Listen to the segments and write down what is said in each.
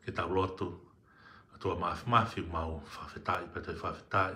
ke tau lotu. Atua mafi mau whawhetai pa te whawhetai.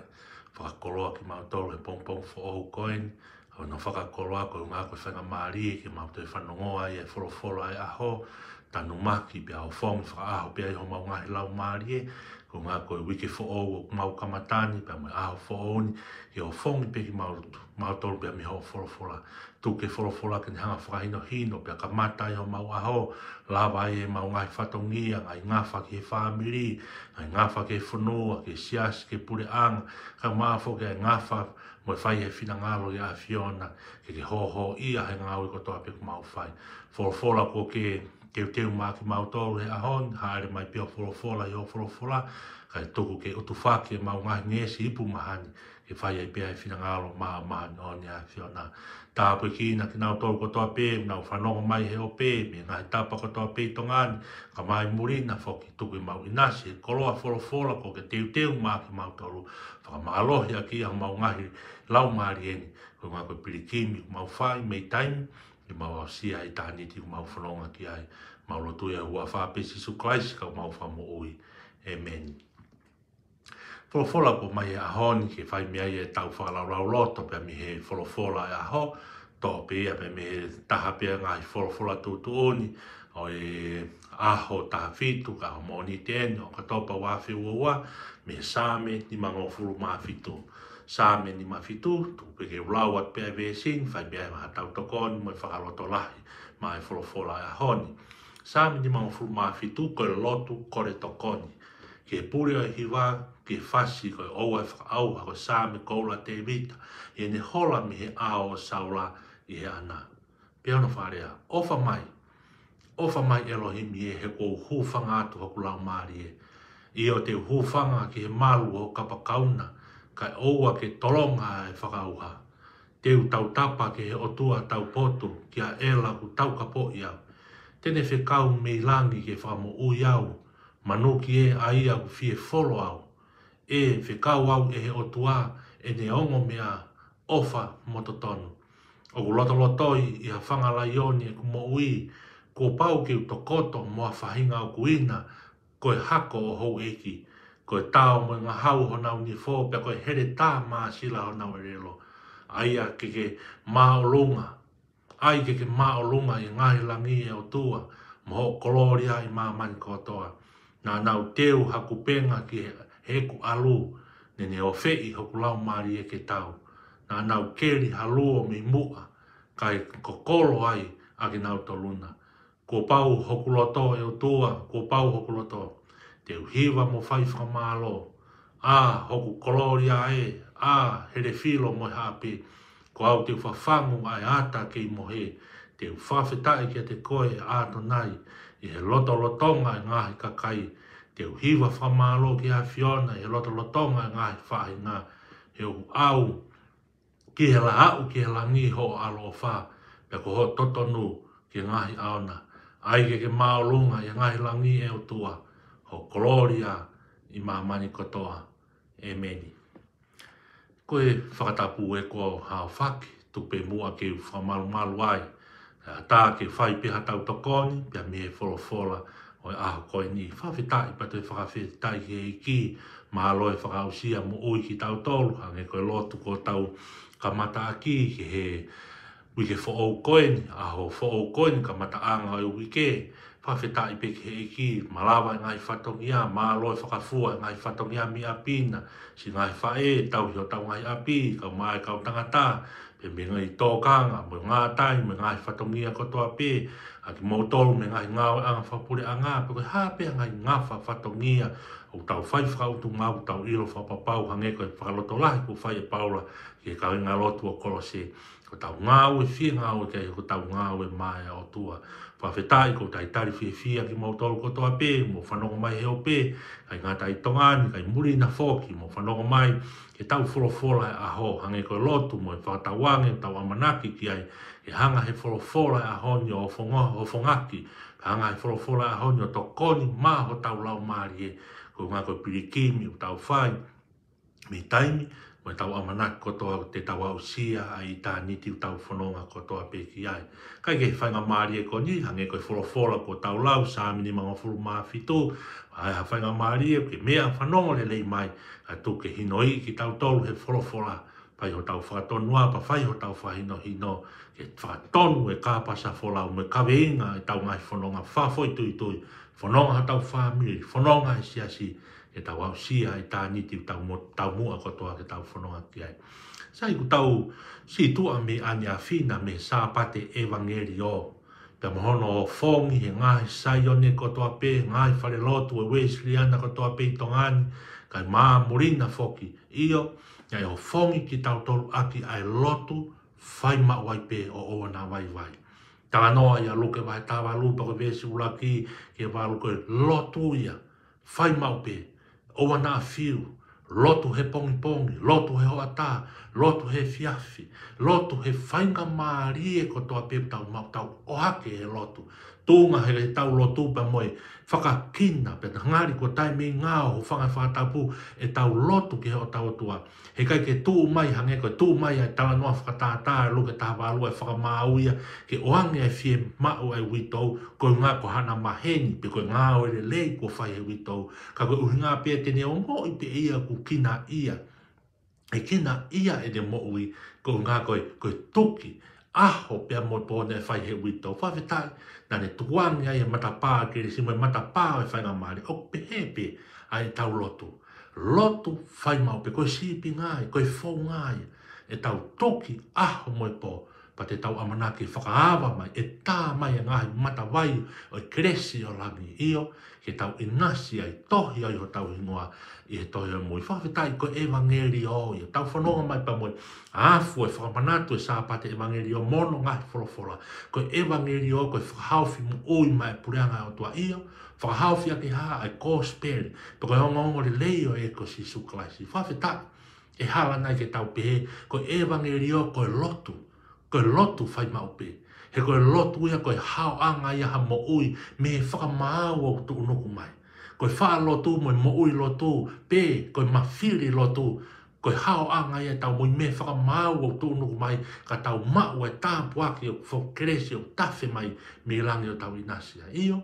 Whakakoloa ki mau tolu he pongpong fo o koin. Au no whakakoloa ko ngā koe whanga maari ki mau te whanongoa i e wholofolo ai aho. Tanu maki pia o whongi whakaaho pia i ho mau ngahi lau maari e. Ko ngā koe wiki fo o mau kamatani pia mai aho fo o ni. I o whongi pia ki mau tolu pia mi ho wholofola. Tuke wholofola ki ni hanga whakahino hino pia ka mata i ho mau aho. Lawa e mau ngai whatongia, ngai ngafa ki he whamiri, ngai ngafa ki he whanua, ki sias, ki pure anga, ka maafo ki he ngafa, mo whai he whina ngalo i a Fiona, ki hoho ia he ngau i kotoa pe ku mau whai. Wholofola ko ke teu mā ki mau tolu he ahon, haere mai pia wholofola i o wholofola, kai tuku ke utuwhaki e mau ngai ngesi ipu mahani, ki whai e pia he whina ngalo mahani o ni a Fiona. Tāpui ki ina ki nau tolu kotoa pē, nau whanonga mai he o pē, me ngai tapa kotoa pē tongani, ka mai murina whoki tuku i mau inasi, koloa wholofola ko ke teu mā ki mau tolu, whakamaalohi a ki a mau ngahi lau maari eni, ko ngā koe pirikimi, ko mau whai, mei taimi, i mau au sia i tāniti, ko mau whanonga ki ai, mau lotu e hua whapesi su klaisi, ka mau whamo ui, amen. Wholofola ko mai e ahoni ke whai mea e tau whakalau loto pia mi he wholofola e aho, tō pia pia mi he taha pia ngai wholofola tūtu oni, o e aho taha fitu, ka ho moni tēni, o ka topa wāwhi ua, mi he sāme ni mango furu mā fitu. Sāme ni mā fitu, tu peke ulauat pia e vēsin, whai mea e maha tau tokoni, mo e whakaloto lahi, mai wholofola e ahoni. Sāme ni mango furu mā fitu, koe lotu kore tokoni. Ke puri o hiwa, ke whasi koe oua e whakaau, hako sāme koula te vita, e ne hola mi he ao o saula i he ana. Pia ono wharea, ofa mai Elohim i e he kou hūwhanga atu haku lau maari e. I o te hūwhanga ki he malu o kapakauna, kai oua ke tolonga e whakauha. Teu tau tapa ke he otua tau potu, ki a ela ku tau kapo iau. Tene whekau me langi ke whamo ui au, manuki e aia ku fie folo au. E whekau au e he otua e ne ongo mea ofa mototonu. O ku lotolotoi i ha whangalai oni e ku mo ui, ko pau ke utokoto moa whahinga o kuina, koe hako o hou eki, koe tau mo ngā hau honau ni fō, pia koe here tā mā sila honau e relo. Aia ke mā o lunga, ai ke mā o lunga i ngahi langi e o tua, mo koloria i mā mani kotoa. Nā nau teu haku penga ki heku alu, nene o whei hoku lau maari e ke tau. Nā nau keri halua mi mua, kai kokolo ai a ki nau toluna. Ko pau hoku loto e o tua, ko pau hoku loto. Te uhiwa mo whai whakamalo, a hoku koloria e, a here filo mo hapi, ko au te whawhangu ai ata ke i mohe, te whawhetai ki te koe ato nai, i he lotonga i ngahi kakai, te uhiwa whamalo ki a Fiona, i he lotonga i ngahi whahi ngā, he au, ki he la au ki he la ngi ho alo o wha, pe ko ho totonu ki ngahi aona, ai ke maolunga i ngahi la ngi e o tua, ho gloria i mā mani kotoa, amen. Koe whakatapu e ko hao whaki, tupe mua ke whamalu ai, tā ke whai piha tau tokoni, pia me e wholofola o e aho koe ni. Whawhetai pa te whakawhetai ke i ki, mā loe whakausia mo ui ki tau tolu, hange koe lotu ko tau kamata aki, ke he wike who'ou koe ni, aho who'ou koe ni kamata anga o wike, whawhetai pe ke he i ki, malawa ngai whatongia, mā loe whakafua ngai whatongia mi apina, si ngai whae, tau hio tau ngai api, kau mai kau tangata, pe me ngai tōkanga, mo ngā tai, me ngai whatongia kotoa pe, a ki mautolu me ngai ngāo anga whapure a ngā, pe koe hāpea ngai ngāwha whatongia, o tau whai whakautu ngāu, tau ilo whapapau, hange koe whakaloto lahi ko whai e paula, ki e kau ngā lotu o kolose, ko tau ngāu e whia ngāu e kei, ko tau ngāu e mai o tua, whawhetai ko tai tari whia ki mautolu kotoa pe, mo whanonga mai heo pe, kai ngā tai tongani, kai muri na whoki, mo whanonga mai, ke tau wholofola e aho, hange koe lotu, mo e whakatawange, tau amanaki ki ai, e hanga he wholofola e aho ni o whongaki, hanga he wholofola e aho ni o tokoni, mā ho tau lau maari e, ko ngā koe pirikimi, o tau whai, me taimi, Mo tau amana kotoa te tau au sia ai tā niti tau whanonga kotoa peki ai. Kai ke whainga maari e koni, hange koe wholofola ko tau lau, sāmini mga whulu mawhitu, ai ha whainga maari e ke mea whanonga le lei mai, a tū ke hinoi ki tau tolu he wholofola, pai ho tau whakatonua, pa whai ho tau whahino hino, ke whakatonu e kāpasa wholau me kaweinga e tau ngai whanonga, whawhoi tui tui, whanonga ha tau whamiri, whanonga e siasi, e tau au sia e tā niti tau mua kotoa ke tau whanonga ki ai. Sai ku tau si tua me ane a whina me sāpate evangelio. Pea mohono o whongi he ngahi sai o ne kotoa pe, ngahi whare lotu e Wesley ana kotoa pe i tongani, kai maa morina whoki. Iyo, ngai o whongi ki tau tolu aki ai lotu, whai mawai pe o oa na wai wai. Tala noa ia luke vai tawa lupa ko vesi ulaki, ke walu koe lotu ia, whai mau pe. Owa na fiu, lotu he pongi pongi, lotu he hoata, lotu he fiafi, lotu he whainga maari e kotoa pe tau mau tau ohake he lotu. Tūnga he tau lotu pa moe, whakakina, pe ngāri ko tai me ngāo, ho whanga whakatapu, e tau lotu ki he o tau tua. He kai ke tū mai hange koe, tū mai ai tala noa whakatātā, e luke tā wālua e whakamāuia, ke oange e fie mau ai witou, koe ngā ko hana maheni, pe koe ngāo e le lei ko whai e witou, ka koe uhi ngā pia tene o ngō i pe ia ku kina ia. E kina ia e de mo'ui, ko ngā koe tuki, aho pia mo pōne whai he witou, whawhetai, na ne tuangi ai e matapā, ke re simo e matapā e whainga maari, o pehepe ai tau lotu. Lotu whai mau pe koe sipi ngai, koe fō ngai, e tau toki aho mo e pō, pa te tau amanaki whakaawa mai, e tā mai e ngahi matawai o e kresi o langi iyo, ke tau inasi ai tohi ai ho tau hingoa, i he tohi o mui. Whawhetai koe evangelio, i tau whanonga mai pa mui, afu e whakamanatu e sāpate evangelio, mono ngahi wholofola, koe evangelio, koe whakahauwhi mu ui mai pureanga o tua iyo, whakahauwhi ake haa ai kōsperi, pe koe ongo le leo e ko si suklaisi. Whawhetai, e hala nai ke tau pehe, koe evangelio, koe lotu whai mau pe. He koe lotu ia, koe hao anga ia ha mo ui, me whakamāu au tu unuku mai. Koe wha lotu, mo ui lotu, pe, koe mawhiri lotu, koe hao anga ia tau mui me whakamāu au tu unuku mai, ka tau mau e tāpu aki o whokeresi o tawhi mai, me langi o tau inasia. Iyo,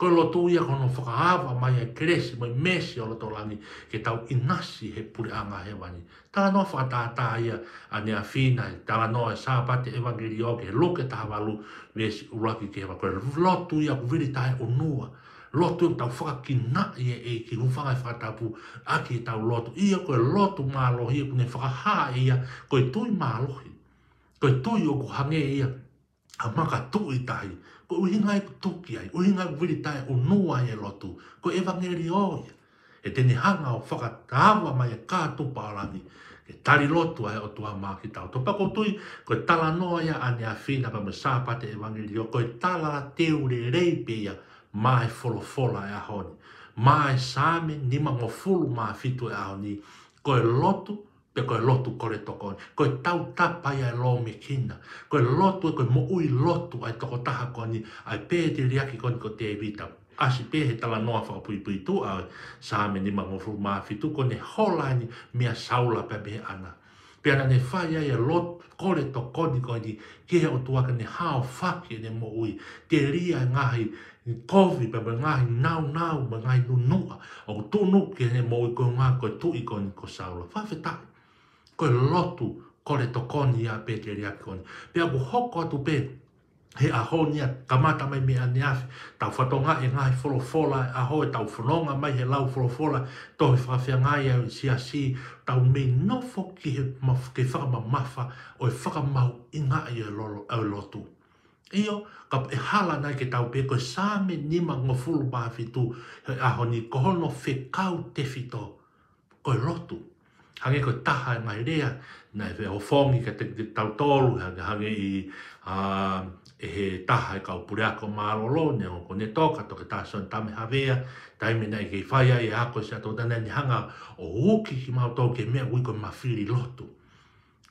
koe lotu ia kono whakaawa mai e keresi mai mesi o loto langi ke tau inasi he puri anga he wani. Tala noa whakatātā ia a nea whina, tala noa e sāpate evangelio ke luke tāwalu vesi uraki ke hewa. Koe lotu ia ku viri tae onua. Lotu ia tau whakakina ia e ki ruwhanga e whakatapu aki e tau lotu. Ia koe lotu mālohi ia kune whakahaa ia koe tui mālohi. Koe tui o ku hange ia a maka tui tahi. Ko uhinga e tuki ai, uhinga e viri tae o nua e lotu, ko evangelio ia. E tene hanga o whakatawa mai e kātupa alani, ke tari lotu ai o tua mā ki tau. Topa ko tui, ko tala noa ia ane a whina pa me sāpate evangelio, ko tala teu re reipe ia, mā e wholofola e ahoni. Mā e sāme, nima ngō fulu mā fitu e ahoni, ko e lotu, pe koe lotu kore tokoni, koe tau tapai ai lo me kina, koe lotu e koe mo ui lotu ai toko taha koni, ai pēte riaki koni ko te evita, asi pēhe tala noa whakapui pui tu au, sāme ni mangofu mawhitu kone holaini mea saula pe me ana. Pe ana ne whai ai e lotu kore tokoni koni, ke o tuaka ne hao whaki ne mo ui, te ria ngahi, kovi pe me ngahi nau, me ngahi nunua, o tunu ke ne mo ui koe ngā koe tui koni ko saula, whawhetai. Koe lotu kore tokoni a pe te riaki koni. Pea ku hoko atu pe he ahonia kamata mai me ane afi. Tau whatonga e ngai wholofola e aho e tau whanonga mai he lau wholofola. Tohi whawhia ngai au si tau me nofo ki he whakamamafa o e whakamau inga i e lotu. Iyo, ka e hala nai ke tau pe koe sāme nima ngofulu mawhitu he ahoni kohono whekau te whito. Koe lotu. Hange koe taha e mai rea, nei whea o whongi ka te tau tolu, hange i e he taha e kau pureako mārolo, ne o ko ne toka toke tāson tame hawea, taime nei kei whaia e ako se ato tana ni hanga o uki ki mau tau ke mea ui koe mawhiri lotu.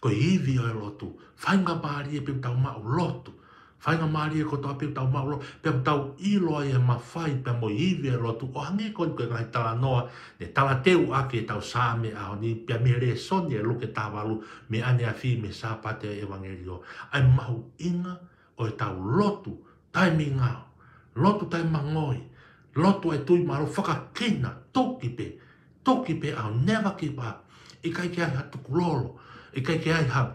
Koe iwi o e lotu, whainga pāri e pe tau mau lotu, Whainga maari e kotoa pe tau mauro, pe tau iloa e mawhai pe mo iwi e lotu. O hange koe koe ngai tala noa, ne tala teu ake tau sāme aho ni, pia me re soni e luke tāwalu, me ane a whi me sāpate e evangelio. Ai mahu inga o e tau lotu, tai mi ngao, lotu tai mangoi, lotu e tui maru whakakina, toki pe au never give up. I kai ki ai ha tukulolo, i kai ki ai ha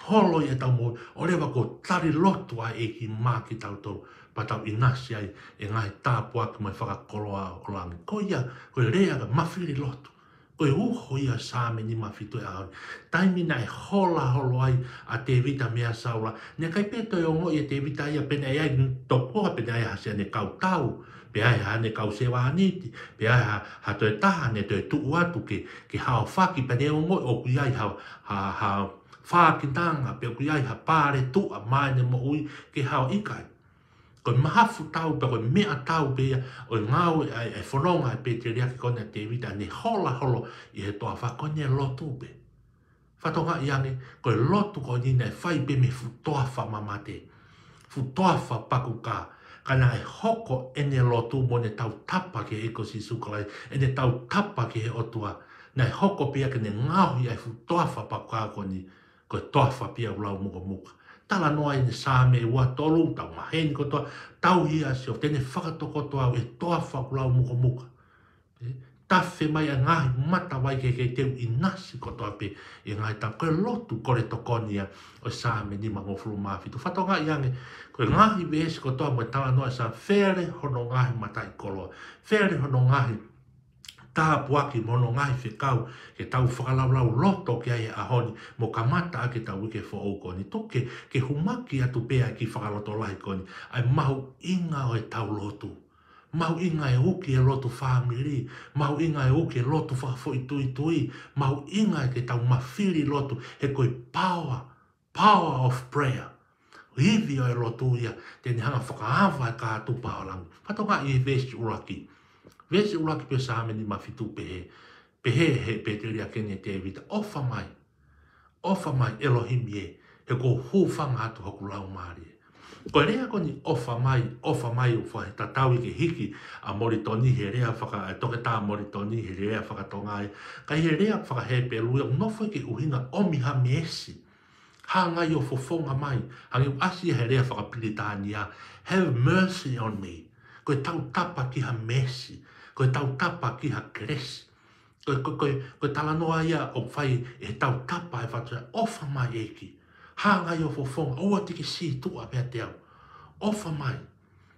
holo e tau mo, o lewa ko tari lotu ai e ki mā ki tau tau, pa tau inasi ai e ngai tāpua ki mai whakakoloa o langi. Ko ia, koe rea ka mawhiri lotu, koe uho ia sāme ni mawhitu e ahoni. Taimina e hola holo ai a te vita mea saula, ne kai peto e ongo i te vita ia pene ai topoa pene ai hasea ne kau tau, pe ai ha ne kau sewa aniti, pe ai ha toe taha ne toe tuu atu ki hao whaki pene ongo o kui ai ha whakitanga, pe kui ai ha pāre tua mai ne mo ui ki hao ikai. Koe mahafu tau, pe koe mea tau pe ia, o ngau e whanonga pe te rea ki kone te vita, ne hola holo i he toa whakone lotu pe. Whatonga i ange, koe lotu ko ni nei whai pe me futoafa mamate, futoafa paku ka, kana e hoko ene lotu mo ne tau tapa ke eko si sukalai, ene tau tapa ke he otua, nei hoko pia ke ne ngau i ai futoafa paku ka ko ni, koe toafa pia ulau muka muka. Tala noa i ne sāme e ua tolu, tau maheni kotoa, tau hia si o tene whakatoko toa e toa whakulau muka muka. Tawhi mai a ngahi mata wai ke teu i nasi kotoa pe i ngai tau koe lotu kore tokonia o sāme ni mangofuru mawhitu. Whatonga i ange, koe ngahi vesi kotoa mo tala noa sa where hono ngahi mata i koloa. Where hono ngahi tāpuaki mono ngai whekau ke tau whakalaulau loto ki ai ahoni mo ka mata ake tau wike fo o koni toke ke humaki atu pea ki whakaloto lahi koni ai mahu inga o e tau lotu mahu inga e uki e lotu whamiri mahu inga e uki e lotu whakafo i tui mahu inga e ke tau mawhiri lotu he koe power of prayer hivi o e lotu ia teni hanga whakaawa e ka atu paolangu patonga i e vesi uraki Vesi ulaki pe sāme ni mawhitu pehe he pe te ria kene te evita. Ofa mai Elohim ye, he ko hūwhanga atu hoku lau maari. Ko rea ko ni ofa mai o whahe tatawi ke hiki a moritoni he rea toke tā moritoni he rea whakatongai. Kai he rea whakahe pe luia, nofo ke uhinga omiha meesi. Hangai o fofonga mai, hangi asi he rea whakapilitania. Have mercy on me. Koe tau tapa ki ha mesi. Koe tau tapa ki ha kresi. Koe tala noa ia o whai e tau tapa e whatua ofa mai eki. Hangai o fofonga, oa tiki si tua pia te au. Ofa mai.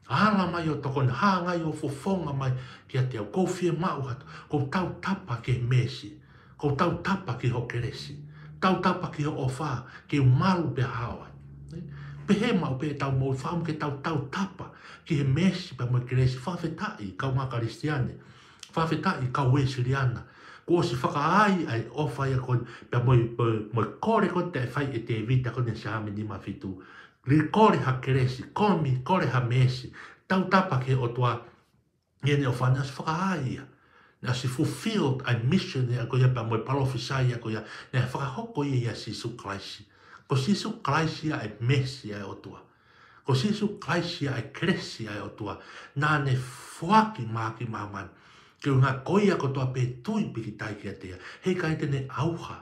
Hala mai o tokone, hangai o fofonga mai kia te au. Kou fie mau hatu. Kou tau tapa ki mesi. Kou tau tapa ki ho kresi. Tau tapa ki ho ofa, ki umaru pe hawa. Pehe mau pe tau mo whaam ke tau tapa. Ki he mesi pa mo kresi whawhetai kau ngā karistiane. Whawhetai kau wesiriana. Ko si whakaai ai ofa ia kon pa mo kore kon te whai e te vita kon e sāme ni mawhitu. Li kore ha kresi, kore ha mesi. Tau tapa ke o toa iene o whana si whakaai ia. Nā si fulfilled a mission ia ko ia pa mo palofisai ia ko ia. Nā whakahoko ia Sisu Kraisi. Ko Sisu Kraisi ia e mesi ia o toa. Ko Sisu Kraisi ai kresi ai o tua. Nā ne whuaki māki māman. Ki ngā koia ko toa pe tui piki tai kia tea. Hei kai tene auha.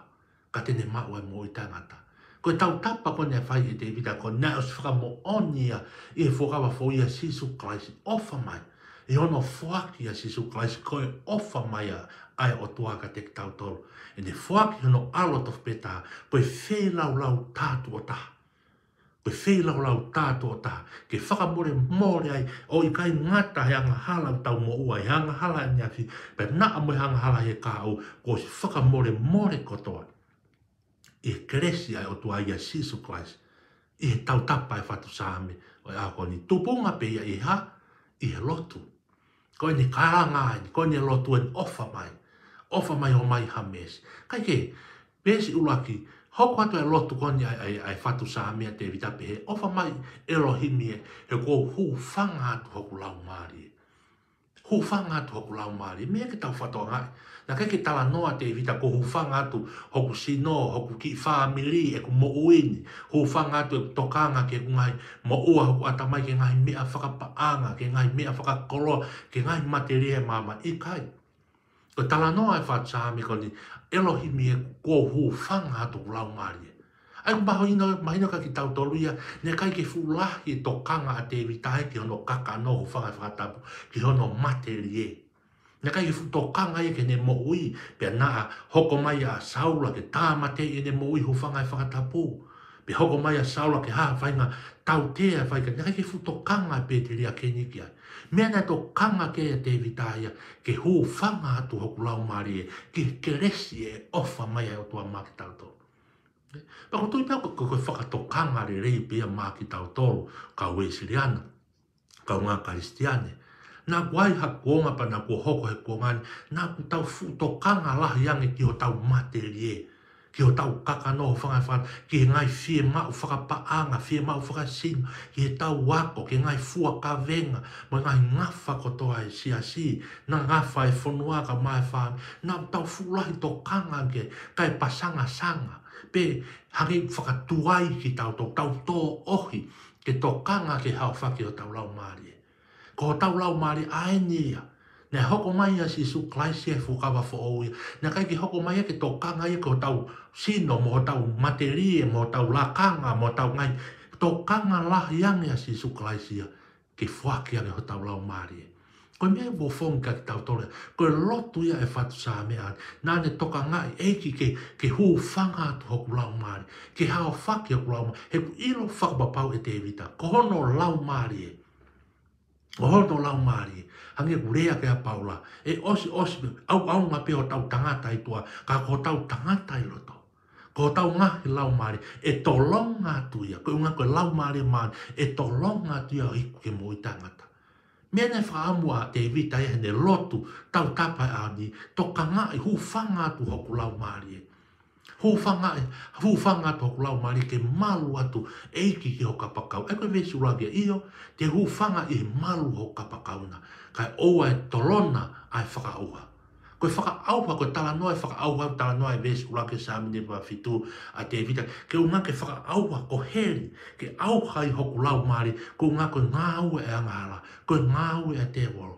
Ka tene mau ai mo i tangata. Ko tau tapa ko ne whai e te vita ko nā os whakamo onia i e whukawa fo ia Sisu Kraisi. Ofa mai. E ono whuaki a Sisu Kraisi ko e ofa mai ai o tua ka te tau tolu. E ne whuaki ono alot of peta. Ko e whēlau tātu o taha. Koe whēlau lau tātou o taha, ke whakamore mōre ai, o i kai ngata he anga hala tau mo ua, he anga hala ni afi, pe naa mo he anga hala he ka au, ko si whakamore mōre kotoa. I kresi ai o tua ia Sisu Kraisi, i he tau tapa e whatu sāme, o e ako ni tupunga pe ia i he lotu. Koe ni karanga ai, koe ni lotu en ofa mai o mai ha mesi. Kai ke, pesi ulaki, hoko atu e lotu koni ai whatu sāmea te vita pehe, ofa mai Elohim e, he ko hu whanga atu hoku lau maari. hufanga tu hoku lau mari me ke tau whatoa ngai na kai ke tala noa te vita ko hufanga tu hoku sino hoku ki family e ku mo uini hufanga tu e tokanga ke ngai mo ua hoku atamai ke ngai mea whakapaanga ke ngai mea whakakoloa ke ngai materia mama i kai ko tala noa e whatsami ko ni Elohim e ko hufanga tu lau mari ai mahina ka ki tau toluia ne kai ke fulahi tokanga a te vitai ki hono kaka no hufanga whakatapu ki hono materie ne kai fu tokanga e ke ne mo ui pe na hoko mai a saula ke tamate e ne mo ui hufanga whakatapu pe hoko mai a saula ke ha whainga tau te a whaika ne kai ke fu tokanga pe te ria ke nikia mea na tokanga ke te vitai ke hufanga atu hoku lau mari ki keresi e ofa mai a tua maki tau tolu pa ko tui pia ko whakatokanga re rei pia mā ki tau tolu ka Wesleyana, ka ngā Kristiane. Nā kuai ha kuonga pa nā kua hoko he kuongani, nā ku tau tokanga lahi ange ki ho tau materie, ki ho tau kakanoho whangaiwhana, ki he ngai fie mau whakapaanga, fie mau whakasino, ki he tau wako, ki ngai fua ka venga, mo ngai ngafa kotoa e siasi, nā ngafa e whonuaka mai whāmi, nā tau fulahi tokanga ke, kai pasanga sanga, pe hangi whakatuai ki tau tō ohi ke tokanga ke hao whaki o tau lau maari. Ko tau lau maari aenia. Ne hoko mai a si su klaisi e fukawa fo oia. Ne kai ki hoko mai a ke tokanga i ko tau sino mo tau materie, mo tau lakanga, mo tau ngai. Tokanga lahi ange a si su klaisi ke whaki ange ho tau lau maari. Ko mea bo fonga ki tau tole, ko lotu ia e whatu sa mea, nā ne toka ngai eiki ke hu whanga atu hoku lau maari, ke hao whaki hoku lau maari, he ku ilo whakapapau e te evita, ko hono lau maari e, ko hono lau maari e, hange ku rea ke a paula, e osi, au ngā peo tau tangata i tua, ka ko tau tangata i loto. Ko tau ngahi lau maari, e tolonga atu ia, ko unga ko lau maari maari, e tolonga atu ia hiku ke moi tangata. Mea nei whaamua te vita e hene lotu tau tapai ani toka ngai hufanga atu hoku lau maari e. Hufanga atu hoku lau maari ke malu atu eiki ki ho kapakau. Eko e vesi uragia iyo te hufanga i malu ho kapakauna. Kai oua e tolona ai whakaauha. Koe whakaauha, koe talanoa e whakaauha, talanoa e vesi uragia samine pa fitu a te vita. Ke unga ke whakaauha ko heri, ke auha i hoku lau maari, ko unga koe ngāua e angara, koe ngāua e te woro.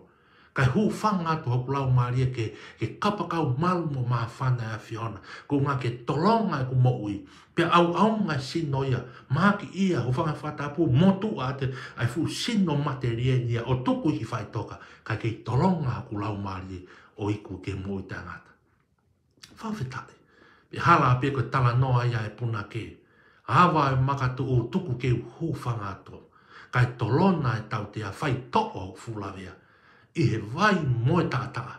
Kai hufanga atu hoku lau maari e ke kapakau malu mo maa whana e Fiona, ko unga ke tolonga e ku moui, pe au ngai sino ia, maki ia, hufanga whatapu, motu a te, ai fu sino materie nia, o tuku i whai toka, kai ke tolonga hoku lau maari o iku ke moi tangata. Whawhetare, pe hala pe koe tala noa ia e puna ke, awa e makatu o tuku ke hufanga atu, kai tolona e tau te a whai toko o fulawea, i he vai moe tātaa,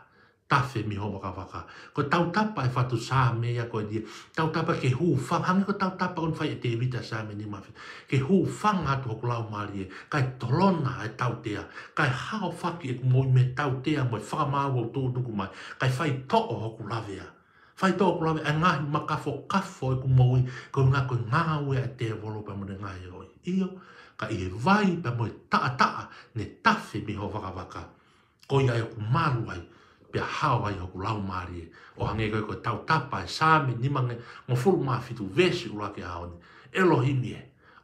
tafe mi ho waka. Ko tau tapa e whatu sā mea koe dia, tau tapa ke hufanga, hangi ko tau tapa on whai e te vita sā me ni mawhi, ke hufanga atu hoku lau maari e, kai tolona e tau tea, kai hao whaki e moi me tau tea moi whakamau o tōtuku mai, kai whai toko hoku lawea. Whai toko hoku lawea, e ngahi makafo e ku moi, ko ngā koe ngāue e te wolo pa mone ngai oi. Iyo, ka i he vai pa moi taa ne tafe mi ho waka. Ko ia e ku maru ai, pe hao ai hoku lau maari e, o hange koe tau tapa e sāme nimange, mo furu maa fitu vesi ula ke haoni, Elohim e,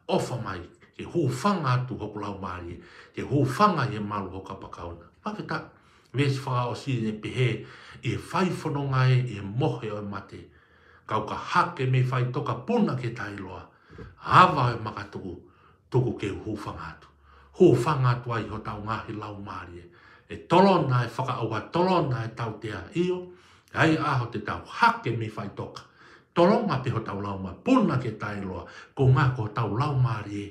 ofa mai, ke hufanga atu hoku lau maari e, ke hufanga i e malu ho kapakauna. Pawheta, vesi whaka o siri ne pehe, i e whaifononga e, i e mohe o e mate, kau ka hake me whai toka puna ke tailoa, hawa e makatuku, tuku ke hufanga atu. Hufanga atu ai ho tau ngahi lau maari e, e tolona e whakaaua, tolona e tau tea iyo, ai aho te tau hake me whai toka. Tolonga pe ho tau lau maari, puna ke tailoa, ko ngā ko tau lau maari e,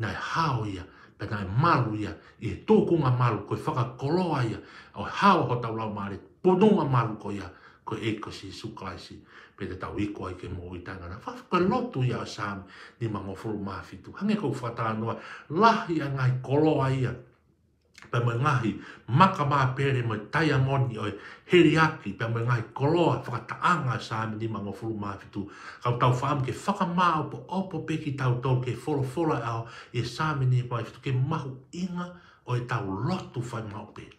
nai hao ia, pe nai malu ia, i e tōkunga malu, koe whakakoloa ia, o hao ho tau lau maari, pununga malu ko ia, ko eko si suklaisi, pe te tau iko ai ke mo i tangana. Koe lotu ia o sāmi, ni mangofuru mawhitu. Hange kou whatānoa, lahi a ngai koloa ia, pe mo ngahi maka mā pere mo taia moni o heriaki, pe mo ngahi koloa whakataanga sāmi ni mangofuru mawhitu. Kau tau whaam ke whakamā opo peki tau tau ke whora au, e sāmi ni mawhitu ke mahu inga o e tau lotu whai maupe.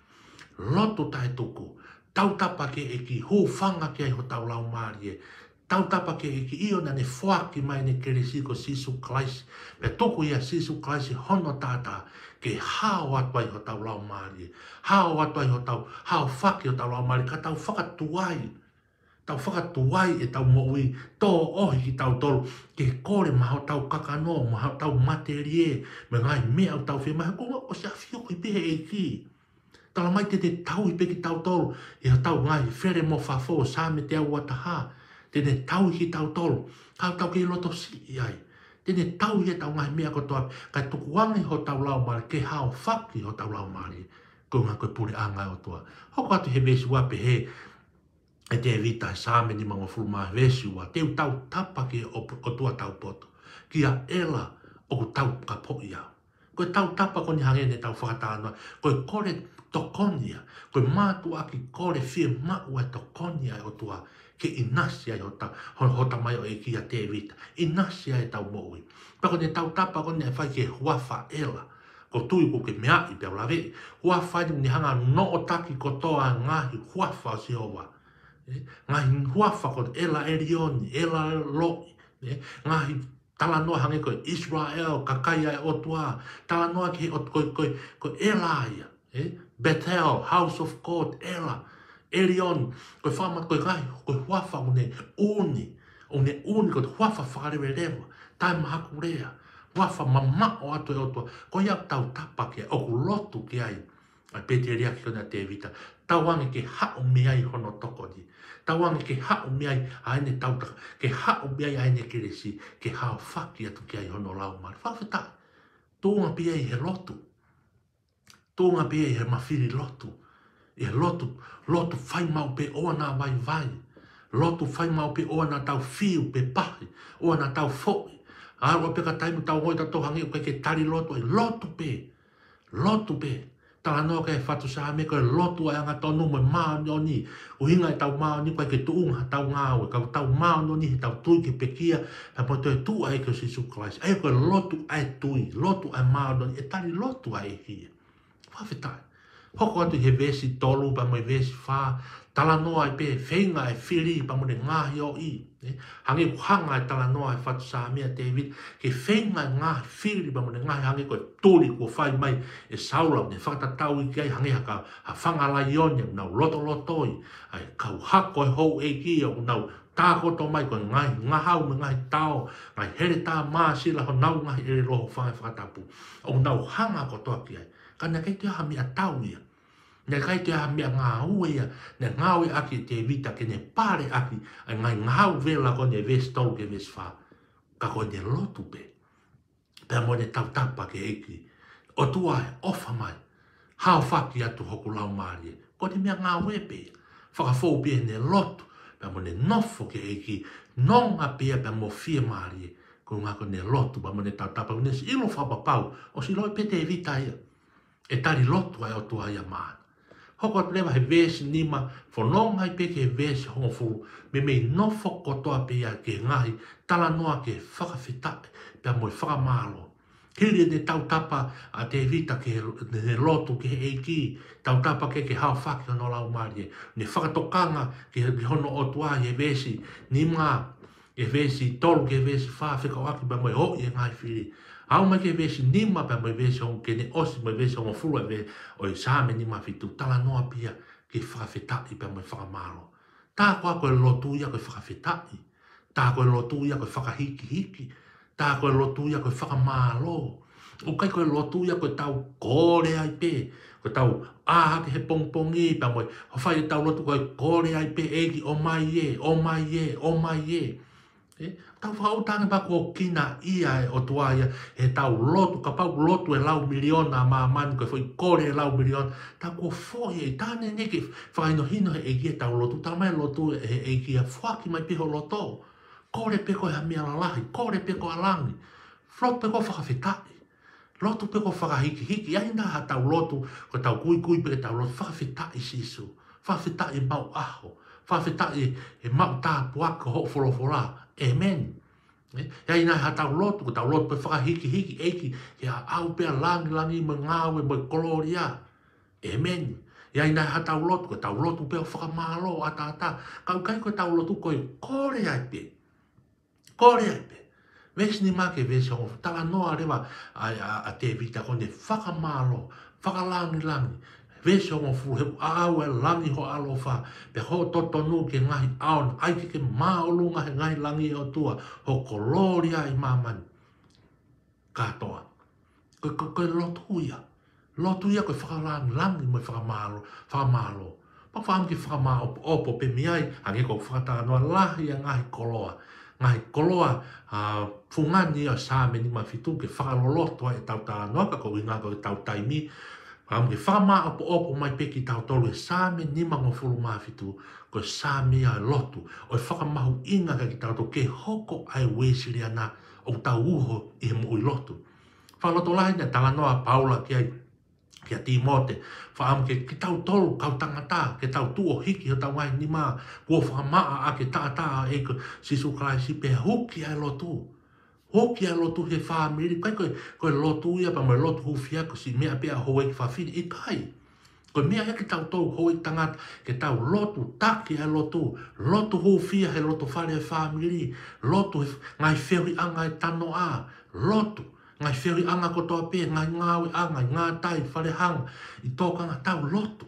lotu tai tuku, tau tapa ke e ki hu whanga ke ho tau lau maari e, tau tapa ke e ki io na ne whaki mai ne keresi ko Sisu Christ, pe tuku ia Sisu Christ hono tata, ke hao atwai ho tau lau maari e, hao atwai ho tau, hao whaki ho tau lau maari, ka tau whakatuai, tau whakatuai e tau moui, tō ohi ki tau tolu, ke kore maho tau kakano, maho tau materie, me ngai mea au tau whi, maho konga o se awhio koi pehe e ki. Tala mai te tau i peki tau tolu, e tau ngai where mo whafo, sa me te au wataha, te tau i ki tau tolu, tau ki loto si ai. Tene tau i e tau ngai mea kotoa, kai tukuangi ho tau lau mare, ke hao whaki ho tau lau mare, ko ngā koe puri a ngai o toa. Hoko atu he mesi wape he, e te evita e sāme ni mga furuma vesi wa, te u tau tapa ki o tua tau poto, ki a ela o ku tau ka po ia. Koe tau tapa koni hangene tau whakatānoa, koe kore tokonia, koe mātu aki kore fie mau e tokonia o tua, ke inasia o tau, hota mai o e ki a te evita, inasia e tau moui. Pako ne tau tapa koni e whai ke huafa ela, ko tui ko ke mea i pia lawe, huafa ni hanga no o taki kotoa ngahi huafa si owa. Ngahi huafa ko ela erioni, ela loi, ngahi tala noa hange koe Israel, kakaya e otua, tala noa ki koe ela ia, Bethel, House of God, ela, erioni, koe whamat koe ngahi, koe huafa une koe huafa whakarewe rewa, tai mahaku rea, huafa mama o ato e otua, koe iau tau tapa ke, oku lotu ki ai, ai pete rea ki kona te evita, tau ange ke hao meai hono toko di, tau ange ke hao meai aene tautaka, ke hao meai aene keresi, ke hao whaki atu ki ai hono lau mara. Whawheta, tōnga pia i he lotu, tōnga pia i he mawhiri lotu, i he lotu whai mau pe oana vai vai, lotu whai mau pe oana tau whiu pe pahi, oana tau fōi, aroa pe ka taimu tau hoi tato hangi o ke tari lotu, lotu pe, tala noa kai whatu sa me koe lotu ai anga tonu mo maa ni o hinga e tau maa ni koe ke tuunga tau ngāwe ka tau maa ni he tau tui ke pekia pa po te tu ai ke Sisu Christ ai koe lotu ai tui lotu ai maa ni e tari lotu ai hia whawhetai hoko atu he vesi tolu pa mo vesi wha tala noa ai pe whenga e whiri pa mo ne ngahi o i hangi hanga e tala noa e whatu sa mea David ke whenga e ngahi whiri pa mo ne ngahi hangi koe turi ko whai mai e saula ne whakatatau i kai hangi haka ha whanga lai onia nau loto lotoi ai kau hako e hou e ki o nau tākoto mai koe ngai ngahau me ngai tau ngai here tā maa sila ho nau ngai ere roho whangai whakatapu o nau hanga ko toa ki ai kana kei te aha mea tau ia ne kai te aha mea ngā ue ia ne ngā ue aki te vita ke ne pare aki ai ngai ngahau vela ko ne ves tau ke ves wha ka koe ne lotu pe pea mo ne tau tapa ke eki o tua e ofa mai hao whaki atu hoku lau maari ko te mea ngā ue pe whakafou pe ne lotu pea mo ne nofo ke eki nonga pea pea mo fie maari ko ngā ko ne lotu pea mo ne tau tapa ne si ilo whapapau o si loi pe te vita ia e tari lotu ai o tua ia maana hoko atu lewa he vesi nima whanonga i pe ke vesi hongo furu me mei nofo kotoa pe ia ke ngahi tala noa ke whakawhitae pea mo i whakamalo hiri ne tau tapa a te vita ke ne lotu ke he eiki tau tapa ke hao whaki hono lau maari ne whakatokanga ke hono o tua he vesi nima e vesi tolu ke vesi whawhika waki pea mo i hoi e ngai whiri au mai ke vesi nima pa mai vesi on ke ne osi mai vesi on fulu ve o exame nima fitu tala noa pia ke whakawheta i pa mai whakamalo. Tā koa koe lotu ia koe whakawheta i. Tā koe lotu ia koe whakahiki hiki. Tā koe lotu ia koe whakamalo. O kai koe lotu ia koe tau kore ai pe. Koe tau aha ke he pongpongi pa mai. Ho whai tau lotu koe kore ai pe egi o mai e, o mai e, o mai e. Tau whautanga pa ko kina ia e o tua ia e tau lotu, ka pau lotu e lau miliona ma mani koe whai kore e lau miliona ta ko foi e tane neke whaino hino he egi e tau lotu ta mai lotu e egi a whaki mai piho loto kore peko e hamia lalahi, kore peko a langi flot peko whakawhetai lotu peko whakahiki hiki ai na ha tau lotu ko tau kui pe tau lotu whakawhetai sisu whakawhetai mau aho whawhetai e mau tā puaka ho whorofora. Amen. Ia ina ha tau lotu, ko tau lotu pe whakahiki eiki, ia au pea langi me ngāwe me koloria. Amen. Ia ina ha tau lotu, ko tau lotu pe o whakamalo a tata. Kau kai ko tau lotu ko i kore ai pe. Kore ai pe. Vesi ni make vesi o tala noa rewa a te vita ko ne whakamalo, whakalangi langi. Vesi o fu he au e langi ho alofa. Pe ho toto nu ke ngahi aon, ai ke maolunga he ngai langi o tua. Ho koloria i mamani. Katoa. Ko lotu ia. Lotu ia koe whakalangi langi mo whakamalo. Pa whaam ki whakamao opo pe miai, ange ko whakatanga noa lahi a ngahi koloa. Ngahi koloa, fungani a sāme ni mawhitu ke whakalolotoa e tau tā noa, ka ko inga ko e tau taimi. Whaam ki whakamao opo mai pe ki tau tolu e sāme ni mangofuru mawhitu, ko sāme a lotu. O e whakamahu inga ka ki tau to ke hoko ai wesiri ana o tau uho i he mo i lotu. Whaloto lahi na tala noa Paula ki ai kia Timote, whaam ke tau tolu kau tangata, ke tau tuo hiki o tau ngai ni maa, kua whakamaa a ke taa e ko sisu Kraisi pe hoki ai lotu. Hoki ai lotu he whaamiri, kai koe lotu ia pa mai lotu hufia ko si mea pia hoe ki whawhiri, i kai. Koe mea he ke tau tau hoe tangata, ke tau lotu taki ai lotu, lotu hufia he lotu whare e whaamiri, lotu ngai whiri anga e tano a, lotu. Ngai whiri anga ko toa pe, ngai ngawe anga, ngā tai, whare hanga, i tōkanga tau lotu.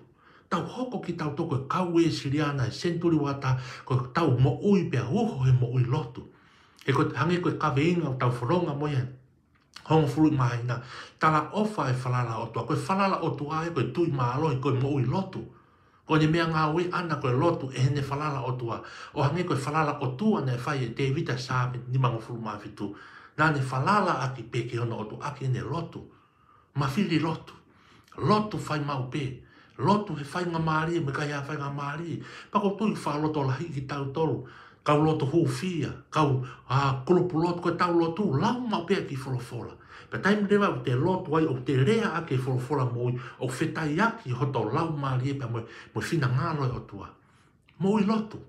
Tau hoko ki tau toko e kau e siriana, e senturi wata, ko tau mo ui pia, uho he mo ui lotu. He ko hange ko e kawe inga o tau wharonga mo ia, hongo furu mai na, tala ofa e whalala o tua, koe whalala o tua e koe tui maaloi, koe mo ui lotu. Ko ne mea ngā ue ana koe lotu e hene whalala o tua, o hange koe whalala o tua ne whai e te vita sāme ni mango furu mawhitu. Nā ne whalala aki peke hono otu aki ne lotu. Mawhiri lotu. Lotu whai mau pe. Lotu he whai ngā maari, me kai a whai ngā maari. Pako tui whaloto lahi ki tau tolu. Kau lotu hufia. Kau kulupu lotu koe tau lotu. Lau mau pe aki wholofola. Pe taimi rewa o te lotu ai o te rea aki wholofola moi. O whetai aki hoto lau maari e pa mo whina ngāloi o tua. Moi lotu.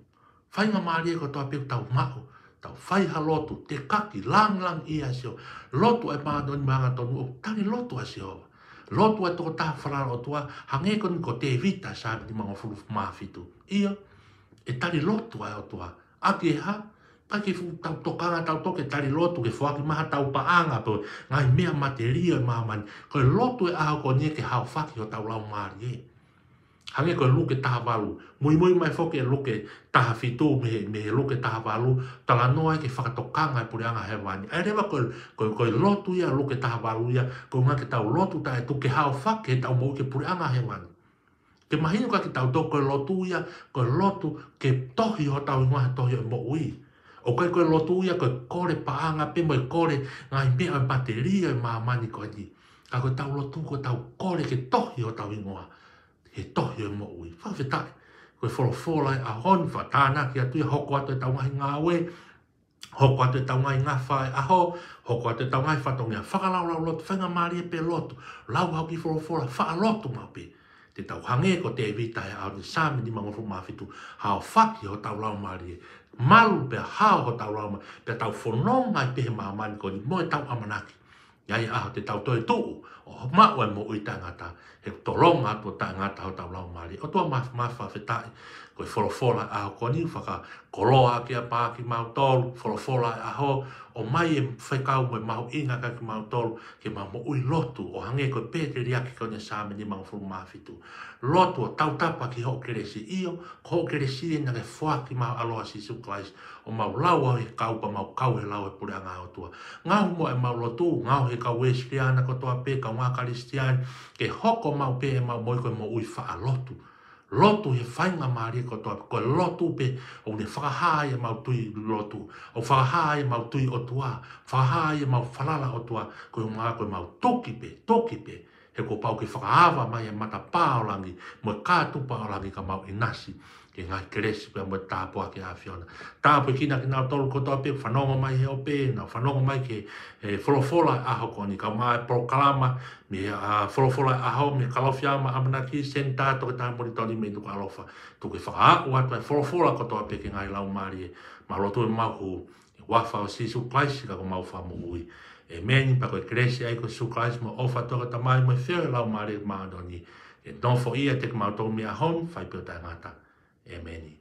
Whai ngā maari e ko toa pe tau mako. Tau whaiha lotu, te kaki, lang i asio. Lotu e pāno ni mga tonu, o tani lotu asio. Lotu e toko taha wharara o tua, hange koni ko te vita sāpi ni mga furu mawhitu. Ia, e tani lotu ai o tua. Aki e ha, pai ke tau tokanga tau toke tani lotu, ke whaki maha tau paanga, po ngai mea materia e mahamani. Koe lotu e aho ko nie ke hao whaki o tau lau maari e. Hange koe luke taha walu. Mui mai whoke e luke taha whitu me luke taha walu. Tala noa e ke whakatokanga e purianga he wani. E rewa koe lotu ia luke taha walu ia. Koe ngā ke tau lotu ta e tu ke hao whake e tau mou ke purianga he wani. Ke mahinu ka ke tau to koe lotu ia. Koe lotu ke tohi ho tau ingoa he tohi o mo ui. O koe lotu ia koe kore paanga pe mo e kore ngai mea e bateria e maamani koe ni. Ka koe tau lotu koe tau kore ke tohi ho tau ingoa. He tohi o mo ui. Whawhetai. Koe wholofola e a honi whatana ki atu e hoko atu e tau ngahi ngā we. Hoko atu e tau ngahi ngā whae aho. Hoko atu e tau ngahi whatongia. Whakalau lotu. Whainga maari e pe lotu. Lau hau ki wholofola. Whaalotu mau pe. Te tau hange ko te evita e au ni sāmi ni mangofu mawhitu. Hao whaki ho tau lau maari e. Malu pe hao ho tau lau maari. Pe tau whanonga i pehe maamani ko ni moe tau amanaki. Iai aho te tau toi tuu. O mau e mo ui tangata. He tolonga atua tangata ho tau lau maari. O tua mawha whetai. Koe wholofola aho koni. Whaka koloa ki a pā ki mau tolu. Wholofola aho. O mai e whaikau mo e mahu inga ka ki mau tolu. Ke mau mo ui lotu. O hange koe pēte riaki kone sāme ni mau furu mawhitu. Lotu o tau tapa ki ho keresi iyo. Ko ho keresi e nake whaki mau aloha si suklais. O mau lau he kau pa mau kau he lau e pure anga o tua. Ngau mo e mau lotu. Ngau he kau e skriana ko toa pe. Kau ngā karistiani. Ke hoko mau pe e mau moi koe mo ui wha lotu. Lotu he whainga maari ko toa. Koe lotu pe o ne whakahā e mau tui lotu. O whakahā e mau tui o tua. Whakahā e mau whalala o tua. Koe ngā koe mau toki pe. He ko pau ke whakaawa mai e mata pāolangi. Mo e kātu pāolangi ka mau inasi. Ke ngai keresi pe mo e tāpua ke a whiona. Tāpua kina ki nāu tolu ko toa pe. Whanonga mai he o pe. Nā whanonga mai ke wholofola aho koni. Ka mai proklama. Me wholofola aho me kalawhiama amanaki. Sen tātoke tā mori toni me tuka alofa. Tuke whakaaku atu e wholofola ko toa pe ke ngai lau maari e. Ma lotu e mahu. Wafa o sisu klaisi ka ko mau whamu ui. E meni pa koe kresi ai ko suklaisi mo ofa toka tamai mo e whio lau maari e maadoni. E tō fo ia te ka mau tō mea hon, whai pio tai ngata. E meni.